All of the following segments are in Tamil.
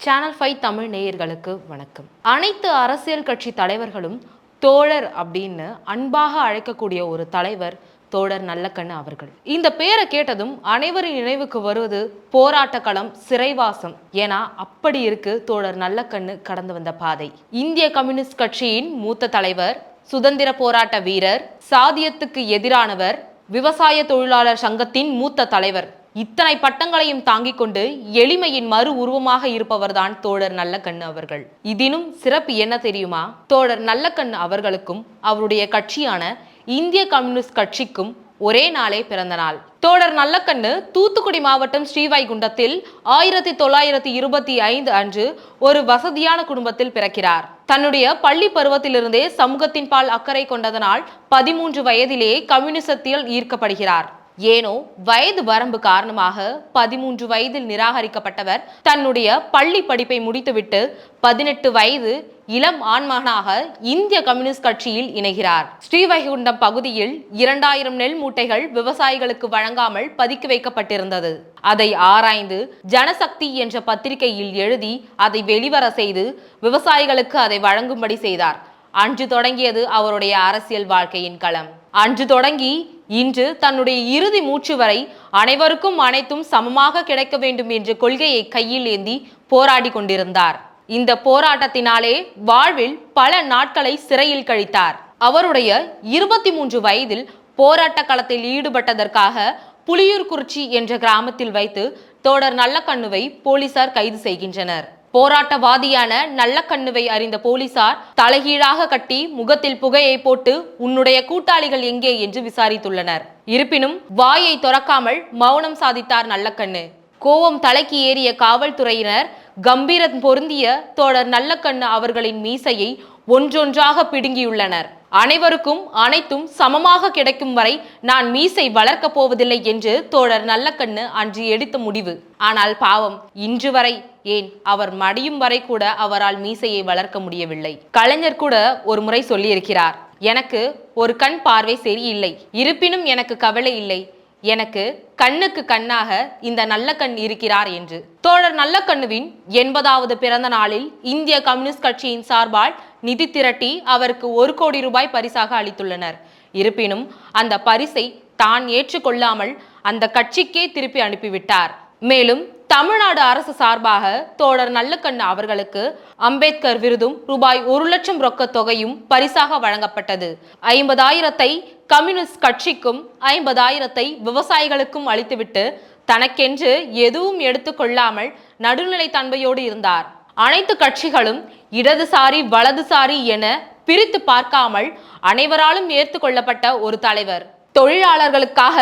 சேனல் 5 தமிழ் நேயர்களுக்கு வணக்கம். அனைத்து அரசியல் கட்சி தலைவர்களும் தோழர் அப்படின்னு அன்பாக அழைக்கக்கூடிய ஒரு தலைவர் தோழர் நல்லக்கண்ணு அவர்கள். இந்த பேரை கேட்டதும் அனைவரின் நினைவுக்கு வருவது போராட்ட களம், சிறைவாசம். ஏன்னா அப்படி இருக்கு தோழர் நல்லக்கண்ணு கடந்து வந்த பாதை. இந்திய கம்யூனிஸ்ட் கட்சியின் மூத்த தலைவர், சுதந்திர போராட்ட வீரர், சாதியத்துக்கு எதிரானவர், விவசாய தொழிலாளர் சங்கத்தின் மூத்த தலைவர். இத்தனை பட்டங்களையும் தாங்கிக் கொண்டு எளிமையின் மறு உருவமாக இருப்பவர்தான் தோழர் நல்லக்கண்ணு அவர்கள். இதிலும் சிறப்பு என்ன தெரியுமா? தோழர் நல்லக்கண்ணு அவர்களுக்கும் அவருடைய கட்சியான இந்திய கம்யூனிஸ்ட் கட்சிக்கும் ஒரே நாளே பிறந்த நாள். தோழர் நல்லக்கண்ணு தூத்துக்குடி மாவட்டம் ஸ்ரீவைகுண்டத்தில் 1925 அன்று ஒரு வசதியான குடும்பத்தில் பிறக்கிறார். தன்னுடைய பள்ளி பருவத்திலிருந்தே சமூகத்தின் பால் அக்கறை கொண்டதனால் 13 வயதிலேயே கம்யூனிசத்தில் ஈர்க்கப்படுகிறார். ஏனோ வயது வரம்பு காரணமாக 13 வயதில் நிராகரிக்கப்பட்டவர் தன்னுடைய பள்ளி படிப்பை முடித்துவிட்டு 18 வயது இளம் ஆண்மகனாக இந்திய கம்யூனிஸ்ட் கட்சியில் இணைகிறார். ஸ்ரீவைகுண்டம் பகுதியில் 2000 நெல் மூட்டைகள் விவசாயிகளுக்கு வழங்காமல் பதுக்கி வைக்கப்பட்டிருந்தது. அதை ஆராய்ந்து ஜனசக்தி என்ற பத்திரிகையில் எழுதி அதை வெளிவர செய்து விவசாயிகளுக்கு அதை வழங்கும்படி செய்தார். அன்று தொடங்கியது அவருடைய அரசியல் வாழ்க்கையின் களம். அன்று தொடங்கி இன்று தன்னுடைய இறுதி மூச்சு வரை அனைவருக்கும் அனைத்தும் சமமாக கிடைக்க வேண்டும் என்ற கொள்கையை கையில் ஏந்தி போராடி கொண்டிருந்தார். இந்த போராட்டத்தினாலே வாழ்வில் பல நாட்களை சிறையில் கழித்தார். அவருடைய 23 வயதில் போராட்ட களத்தில் ஈடுபட்டதற்காக புலியூர்குறிச்சி என்ற கிராமத்தில் வைத்து தோழர் நல்லக்கண்ணுவை போலீசார் கைது செய்கின்றனர். போராட்டவாதியான நல்லக்கண்ணுவை அறிந்த போலீசார் தலைகீழாக கட்டி முகத்தில் புகையை போட்டு உன்னுடைய கூட்டாளிகள் எங்கே என்று விசாரித்துள்ளனர். இருப்பினும் வாயை திறக்காமல் மௌனம் சாதித்தார் நல்லக்கண்ணு. கோபம் தலைக்கு ஏறிய காவல்துறையினர் கம்பீரம் பொருந்திய தோழர் நல்லக்கண்ணு அவர்களின் மீசையை ஒன்றொன்றாக பிடுங்கியுள்ளனர். அனைவருக்கும் அனைத்தும் சமமாக கிடைக்கும் வரை நான் மீசை வளர்க்கப் போவதில்லை என்று தோழர் நல்லக்கண்ணு அன்று எடுத்த முடிவு. ஆனால் பாவம், இன்று வரை, ஏன் அவர் மடியும் வரை கூட அவரால் மீசையை வளர்க்க முடியவில்லை. கலைஞர் கூட ஒரு முறை சொல்லியிருக்கிறார், எனக்கு ஒரு கண் பார்வை சரியில்லை, இருப்பினும் எனக்கு கவலை இல்லை, எனக்கு கண்ணுக்கு கண்ணாக இந்த நல்லக்கண் இருக்கிறார் என்று. தோழர் நல்லக்கண்ணுவின் 80வது பிறந்த நாளில் இந்திய கம்யூனிஸ்ட் கட்சியின் சார்பால் நிதி திரட்டி அவருக்கு 1 கோடி ரூபாய் பரிசாக அளித்துள்ளனர். இருப்பினும் அந்த பரிசை தான் ஏற்றுக்கொள்ளாமல் அந்த கட்சிக்கே திருப்பி அனுப்பிவிட்டார். மேலும் தமிழ்நாடு அரசு சார்பாக தோழர் நல்லக்கண்ணு அவர்களுக்கு அம்பேத்கர் விருதும் ரூபாய் 1 லட்சம் ரொக்க தொகையும் பரிசாக வழங்கப்பட்டது. 50,000 கம்யூனிஸ்ட் கட்சிக்கும் 50,000 விவசாயிகளுக்கும் அளித்துவிட்டு தனக்கென்று எதுவும் எடுத்துக்கொள்ளாமல் நடுநிலை தன்மையோடு இருந்தார். அனைத்து கட்சிகளும் இடதுசாரி வலதுசாரி என பிரித்து பார்க்காமல் அனைவராலும் ஏற்றுக்கொள்ளப்பட்ட ஒரு தலைவர். தொழிலாளர்களுக்காக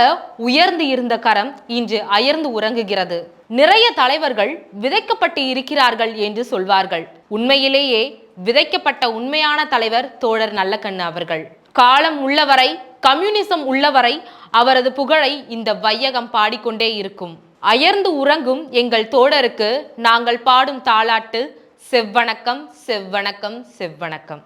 உயர்ந்து இருந்த கரம் இன்று அயர்ந்து உறங்குகிறது. நிறைய தலைவர்கள் விதைக்கப்பட்டு இருக்கிறார்கள் என்று சொல்வார்கள். உண்மையிலேயே விதைக்கப்பட்ட உண்மையான தலைவர் தோழர் நல்லக்கண்ணு அவர்கள். காலம் உள்ளவரை, கம்யூனிசம் உள்ளவரை அவரது புகழை இந்த வையகம் பாடிக்கொண்டே இருக்கும். அயர்ந்து உறங்கும் எங்கள் தோழருக்கு நாங்கள் பாடும் தாலாட்டு செவ்வணக்கம், செவ்வணக்கம், செவ்வணக்கம்.